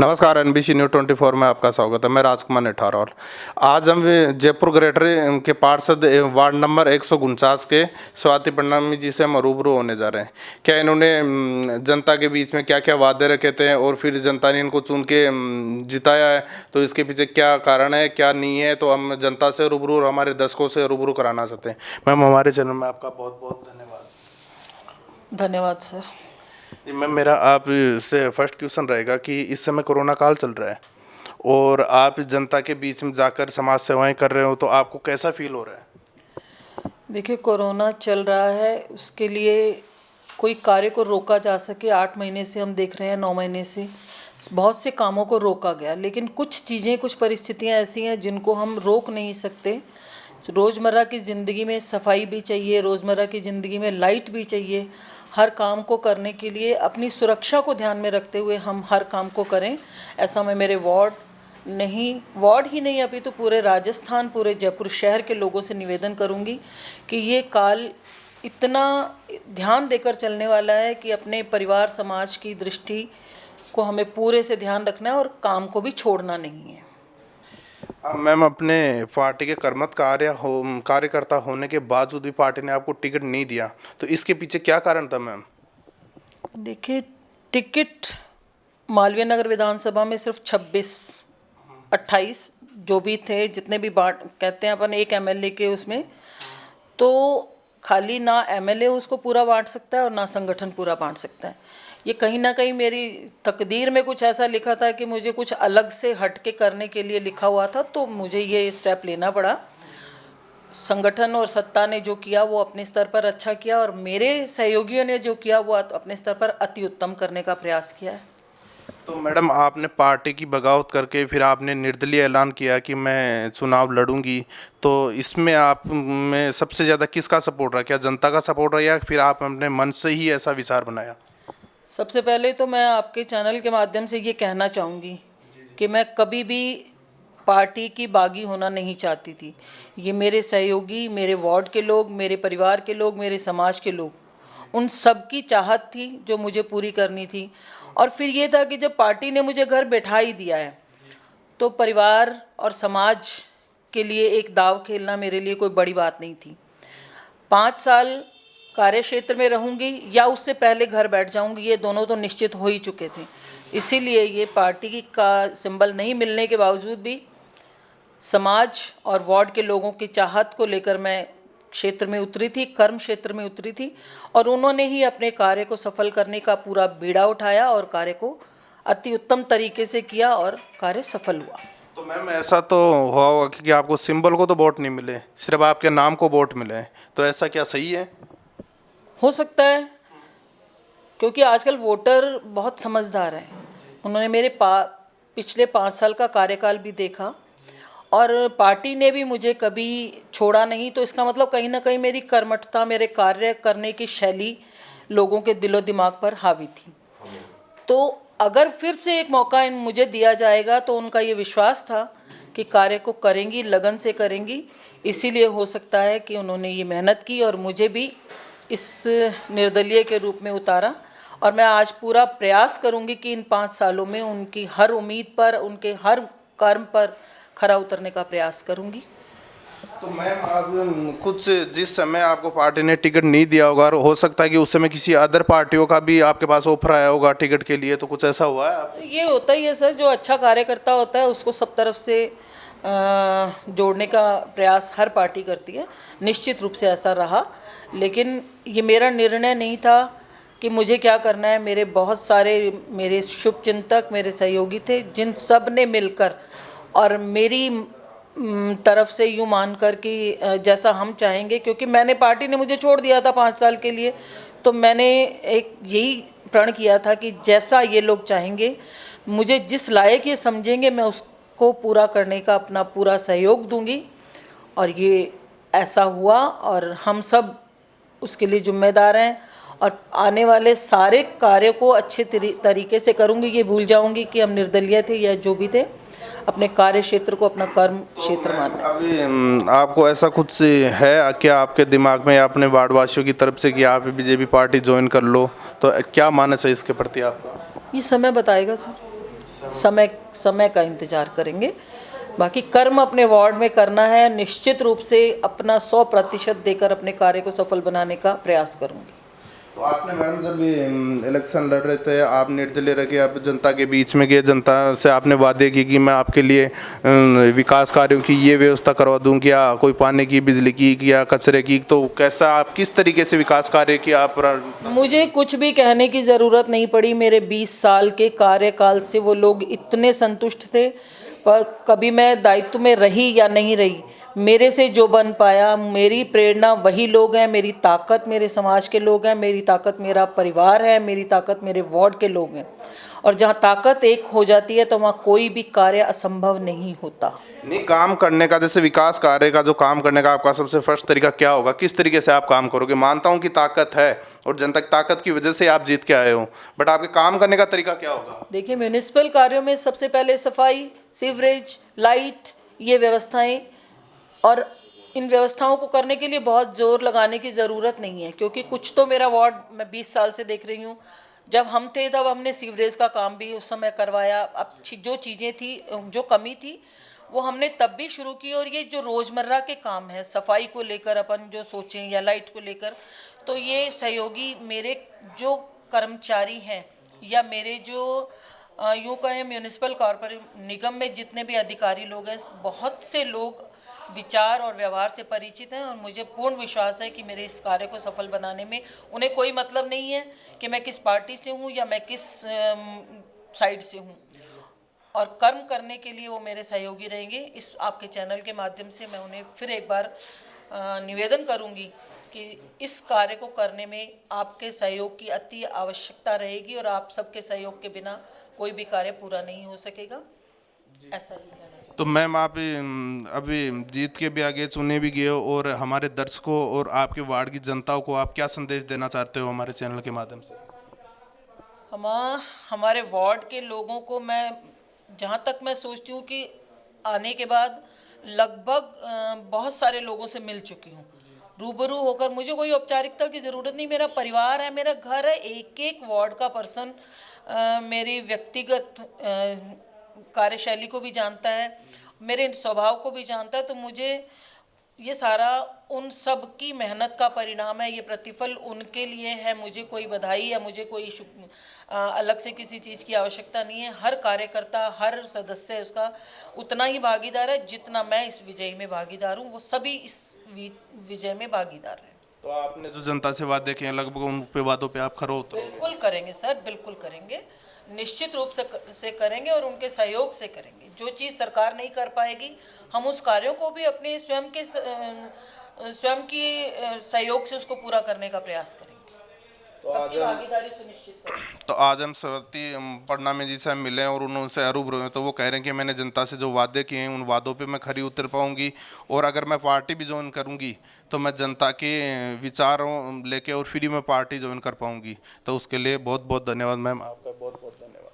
नमस्कार, NBC news 24 में आपका स्वागत है। मैं राजकुमार निठारौल। आज हम जयपुर ग्रेटर के पार्षद वार्ड नंबर 149 के स्वाति प्रणामी जी से हम रूबरू होने जा रहे हैं। क्या इन्होंने जनता के बीच में क्या क्या वादे रखे थे और फिर जनता ने इनको चुन के जिताया है, तो इसके पीछे क्या कारण है, क्या नहीं है, तो हम जनता से रूबरू और हमारे दर्शकों से रूबरू कराना चाहते हैं। मैम, हमारे चैनल में आपका बहुत बहुत धन्यवाद। धन्यवाद सर। मैम, मेरा आप से फर्स्ट क्वेश्चन रहेगा कि इस समय कोरोना काल चल रहा है और आप जनता के बीच में जाकर समाज सेवाएं कर रहे हो, तो आपको कैसा फील हो रहा है? देखिए, कोरोना चल रहा है, उसके लिए कोई कार्य को रोका जा सके 8 महीने से हम देख रहे हैं, 9 महीने से बहुत से कामों को रोका गया, लेकिन कुछ चीज़ें, कुछ परिस्थितियां ऐसी हैं जिनको हम रोक नहीं सकते। रोज़मर्रा की ज़िंदगी में सफाई भी चाहिए, रोज़मर्रा की ज़िंदगी में लाइट भी चाहिए। हर काम को करने के लिए अपनी सुरक्षा को ध्यान में रखते हुए हम हर काम को करें, ऐसा मैं मेरे वार्ड ही नहीं अभी तो पूरे राजस्थान, पूरे जयपुर शहर के लोगों से निवेदन करूंगी कि ये काल इतना ध्यान देकर चलने वाला है कि अपने परिवार समाज की दृष्टि को हमें पूरे से ध्यान रखना है और काम को भी छोड़ना नहीं है। मैम, अपने पार्टी के कार्यकर्ता होने के बावजूद भी पार्टी ने आपको टिकट नहीं दिया, तो इसके पीछे क्या कारण था मैम? देखिए, टिकट मालवीय नगर विधानसभा में सिर्फ 26-28 जो भी थे, जितने भी बांट कहते हैं अपन एक एमएलए के उसमें, तो खाली ना एमएलए उसको पूरा बांट सकता है और ना संगठन पूरा बांट सकता है। ये कहीं ना कहीं मेरी तकदीर में कुछ ऐसा लिखा था कि मुझे कुछ अलग से हट के करने के लिए लिखा हुआ था, तो मुझे ये स्टेप लेना पड़ा। संगठन और सत्ता ने जो किया वो अपने स्तर पर अच्छा किया और मेरे सहयोगियों ने जो किया वो अपने स्तर पर अति उत्तम करने का प्रयास किया है। तो मैडम, आपने पार्टी की बगावत करके फिर आपने निर्दलीय ऐलान किया कि मैं चुनाव लड़ूंगी, तो इसमें आप में सबसे ज़्यादा किसका सपोर्ट रहा? क्या जनता का सपोर्ट रहा या फिर आप अपने मन से ही ऐसा विचार बनाया? सबसे पहले तो मैं आपके चैनल के माध्यम से ये कहना चाहूँगी कि मैं कभी भी पार्टी की बागी होना नहीं चाहती थी। ये मेरे सहयोगी, मेरे वार्ड के लोग, मेरे परिवार के लोग, मेरे समाज के लोग, उन सब की चाहत थी जो मुझे पूरी करनी थी। और फिर ये था कि जब पार्टी ने मुझे घर बैठा ही दिया है, तो परिवार और समाज के लिए एक दाव खेलना मेरे लिए कोई बड़ी बात नहीं थी। 5 साल कार्य क्षेत्र में रहूंगी या उससे पहले घर बैठ जाऊंगी, ये दोनों तो निश्चित हो ही चुके थे। इसीलिए ये पार्टी का सिंबल नहीं मिलने के बावजूद भी समाज और वार्ड के लोगों की चाहत को लेकर मैं क्षेत्र में उतरी थी, कर्म क्षेत्र में उतरी थी, और उन्होंने ही अपने कार्य को सफल करने का पूरा बीड़ा उठाया और कार्य को अति उत्तम तरीके से किया और कार्य सफल हुआ। तो मैम, ऐसा तो हुआ होगा कि आपको सिंबल को तो वोट नहीं मिले, सिर्फ आपके नाम को वोट मिले, तो ऐसा क्या सही है? हो सकता है, क्योंकि आजकल वोटर बहुत समझदार हैं। उन्होंने मेरे पिछले 5 साल का कार्यकाल भी देखा और पार्टी ने भी मुझे कभी छोड़ा नहीं, तो इसका मतलब कहीं ना कहीं मेरी कर्मठता, मेरे कार्य करने की शैली लोगों के दिलो दिमाग पर हावी थी। तो अगर फिर से एक मौका मुझे दिया जाएगा तो उनका ये विश्वास था कि कार्य को करेंगी, लगन से करेंगी, इसीलिए हो सकता है कि उन्होंने ये मेहनत की और मुझे भी इस निर्दलीय के रूप में उतारा। और मैं आज पूरा प्रयास करूंगी कि इन 5 सालों में उनकी हर उम्मीद पर, उनके हर कर्म पर खरा उतरने का प्रयास करूंगी। तो मैम, आप कुछ जिस समय आपको पार्टी ने टिकट नहीं दिया होगा, और हो सकता है कि उस समय किसी अदर पार्टियों का भी आपके पास ऑफर आया होगा टिकट के लिए, तो कुछ ऐसा हुआ है आप? ये होता ही है सर, जो अच्छा कार्यकर्ता होता है उसको सब तरफ से जोड़ने का प्रयास हर पार्टी करती है। निश्चित रूप से ऐसा रहा, लेकिन ये मेरा निर्णय नहीं था कि मुझे क्या करना है। मेरे बहुत सारे मेरे शुभचिंतक, मेरे सहयोगी थे, जिन सब ने मिलकर और मेरी तरफ से यूँ मानकर कि जैसा हम चाहेंगे, क्योंकि मैंने, पार्टी ने मुझे छोड़ दिया था 5 साल के लिए, तो मैंने एक यही प्रण किया था कि जैसा ये लोग चाहेंगे, मुझे जिस लायक ये समझेंगे, मैं उसको पूरा करने का अपना पूरा सहयोग दूंगी। और ये ऐसा हुआ और हम सब उसके लिए जिम्मेदार हैं और आने वाले सारे कार्यों को अच्छे तरीके से करूंगी। ये भूल जाऊंगी कि हम निर्दलीय थे या जो भी थे, अपने कार्य क्षेत्र को अपना कर्म क्षेत्र मानना। अभी आपको ऐसा कुछ है क्या आपके दिमाग में या अपने वार्डवासियों की तरफ से कि आप बीजेपी पार्टी ज्वाइन कर लो, तो क्या मानस है इसके प्रति आपका? ये समय बताएगा सर। समय समय का इंतजार करेंगे। बाकी कर्म अपने वार्ड में करना है, निश्चित रूप से अपना 100% देकर अपने कार्य को सफल बनाने का प्रयास करूंगी। तो आपने मैडम जब इलेक्शन लड़ रहे थे, आप निर्दलीय रह के आप जनता के बीच में गए, जनता से आपने वादे किए कि मैं आपके लिए विकास कार्यों की ये व्यवस्था करवा दूंगी, या कोई पानी की, बिजली की या कचरे की, तो कैसा आप किस तरीके से विकास कार्य की आप मुझे कुछ भी कहने की ज़रूरत नहीं पड़ी। मेरे 20 साल के कार्यकाल से वो लोग इतने संतुष्ट थे, पर कभी मैं दायित्व में रही या नहीं रही, मेरे से जो बन पाया, मेरी प्रेरणा वही लोग हैं, मेरी ताकत मेरे समाज के लोग हैं, मेरी ताकत मेरा परिवार है, मेरी ताकत मेरे वार्ड के लोग हैं। और जहाँ ताकत एक हो जाती है तो वहाँ कोई भी कार्य असंभव नहीं होता। नहीं, काम करने का, जैसे विकास कार्य का जो काम करने का आपका सबसे फर्स्ट तरीका क्या होगा, किस तरीके से आप काम करोगे? मानता हूँ कि ताकत है और जनता की ताकत की वजह से आप जीत के आए हो, बट आपके काम करने का तरीका क्या होगा? देखिए, म्यूनिसिपल कार्यों में सबसे पहले सफाई, सीवरेज, लाइट, ये व्यवस्थाएं, और इन व्यवस्थाओं को करने के लिए बहुत जोर लगाने की ज़रूरत नहीं है, क्योंकि कुछ तो मेरा वार्ड मैं 20 साल से देख रही हूँ। जब हम थे तब हमने सीवरेज का काम भी उस समय करवाया। अब जो चीज़ें थी, जो कमी थी, वो हमने तब भी शुरू की। और ये जो रोज़मर्रा के काम है, सफाई को लेकर अपन जो सोचें या लाइट को लेकर, तो ये सहयोगी मेरे जो कर्मचारी हैं या मेरे जो यूँ कहें म्यूनिसिपल कॉरपोरेट निगम में जितने भी अधिकारी लोग हैं, बहुत से लोग विचार और व्यवहार से परिचित हैं। और मुझे पूर्ण विश्वास है कि मेरे इस कार्य को सफल बनाने में उन्हें कोई मतलब नहीं है कि मैं किस पार्टी से हूँ या मैं किस साइड से हूँ। और कर्म करने के लिए वो मेरे सहयोगी रहेंगे। इस आपके चैनल के माध्यम से मैं उन्हें फिर एक बार निवेदन करूँगी कि इस कार्य को करने में आपके सहयोग की अति आवश्यकता रहेगी, और आप सबके सहयोग के बिना कोई भी कार्य पूरा नहीं हो सकेगा। ऐसा ही कहना चाहिए। तो मैम, आप अभी जीत के भी आगे, चुने भी गए हो, और हमारे दर्शकों और आपके वार्ड की जनताओं को आप क्या संदेश देना चाहते हो हमारे चैनल के माध्यम से? हमारे वार्ड के लोगों को मैं, जहाँ तक मैं सोचती हूँ कि आने के बाद लगभग बहुत सारे लोगों से मिल चुकी हूँ, रूबरू होकर। मुझे कोई औपचारिकता की ज़रूरत नहीं। मेरा परिवार है, मेरा घर है, एक एक वार्ड का पर्सन मेरी व्यक्तिगत कार्यशैली को भी जानता है, मेरे स्वभाव को भी जानता है। तो मुझे ये सारा उन सब की मेहनत का परिणाम है, ये प्रतिफल उनके लिए है। मुझे कोई बधाई या मुझे कोई अलग से किसी चीज़ की आवश्यकता नहीं है। हर कार्यकर्ता, हर सदस्य उसका उतना ही भागीदार है जितना मैं इस विजय में भागीदार हूँ। वो सभी इस विजय में भागीदार हैं। तो आपने जो जनता से वादे किए, लगभग उन पे वादों पे आप खरे उतरोगे? बिल्कुल करेंगे सर, बिल्कुल करेंगे, निश्चित रूप से करेंगे, और उनके सहयोग से करेंगे। जो चीज़ सरकार नहीं कर पाएगी, हम उस कार्यों को भी अपने स्वयं की सहयोग से उसको पूरा करने का प्रयास करेंगे। सबकी भागीदारी सुनिश्चित करेंगे। तो आज हम सवती पडनामी जी से मिले और उनसे रूबरू हुए, तो वो कह रहे हैं कि मैंने जनता से जो वादे किए हैं उन वादों पे मैं खरी उतर पाऊंगी, और अगर मैं पार्टी भी ज्वाइन करूंगी तो मैं जनता के विचारों लेके और फ्री में पार्टी ज्वाइन कर पाऊंगी। तो उसके लिए बहुत बहुत धन्यवाद मैम, आपका बहुत बहुत धन्यवाद।